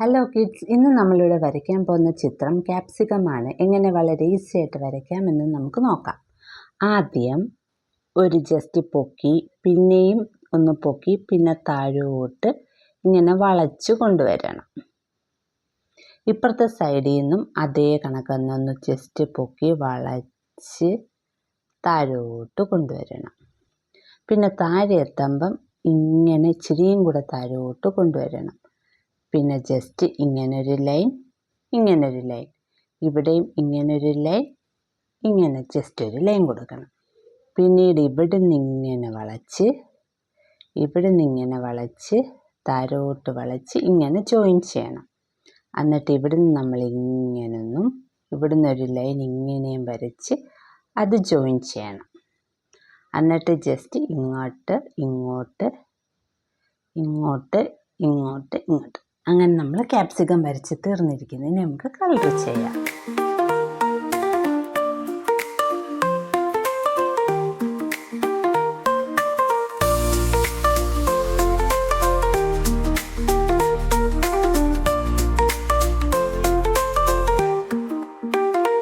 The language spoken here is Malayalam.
ഹലോ കിഡ്സ്, ഇന്ന് നമ്മളിവിടെ വരയ്ക്കാൻ പോകുന്ന ചിത്രം ക്യാപ്സിക്കമാണ്. എങ്ങനെ വളരെ ഈസി ആയിട്ട് വരയ്ക്കാമെന്ന് നമുക്ക് നോക്കാം. ആദ്യം ഒരു ജസ്റ്റ് പൊക്കി, പിന്നെയും ഒന്ന് പൊക്കി, പിന്നെ താഴോട്ട് ഇങ്ങനെ വളച്ച് കൊണ്ടുവരണം. ഇപ്പുറത്തെ സൈഡിൽ നിന്നും അതേ കണക്കൊന്ന് ജസ്റ്റ് പൊക്കി വളച്ച് താഴോട്ട് കൊണ്ടുവരണം. പിന്നെ താഴെ എത്തുമ്പം ഇങ്ങനെ ഇച്ചിരിയും കൂടെ താഴോട്ട് കൊണ്ടുവരണം. പിന്നെ ജസ്റ്റ് ഇങ്ങനൊരു ലൈൻ, ഇങ്ങനൊരു ലൈൻ, ഇവിടെയും ഇങ്ങനൊരു ലൈൻ, ഇങ്ങനെ ജസ്റ്റ് ഒരു ലൈൻ കൊടുക്കണം. പിന്നീട് ഇവിടുന്ന് ഇങ്ങനെ വളച്ച്, ഇവിടുന്ന് ഇങ്ങനെ വളച്ച്, താഴോട്ട് വളച്ച് ഇങ്ങനെ ജോയിൻ ചെയ്യണം. എന്നിട്ട് ഇവിടുന്ന് നമ്മൾ ഇങ്ങനൊന്നും, ഇവിടുന്ന് ഒരു ലൈൻ ഇങ്ങനെയും വരച്ച് അത് ജോയിൻ ചെയ്യണം. എന്നിട്ട് ജസ്റ്റ് ഇങ്ങോട്ട് ഇങ്ങോട്ട് ഇങ്ങോട്ട് ഇങ്ങോട്ട് ഇങ്ങോട്ട്, അങ്ങനെ നമ്മൾ ക്യാപ്സിക്കം വരച്ച് തീർന്നിരിക്കുന്നു. ഇനി നമുക്ക് കളർ ചെയ്യാം.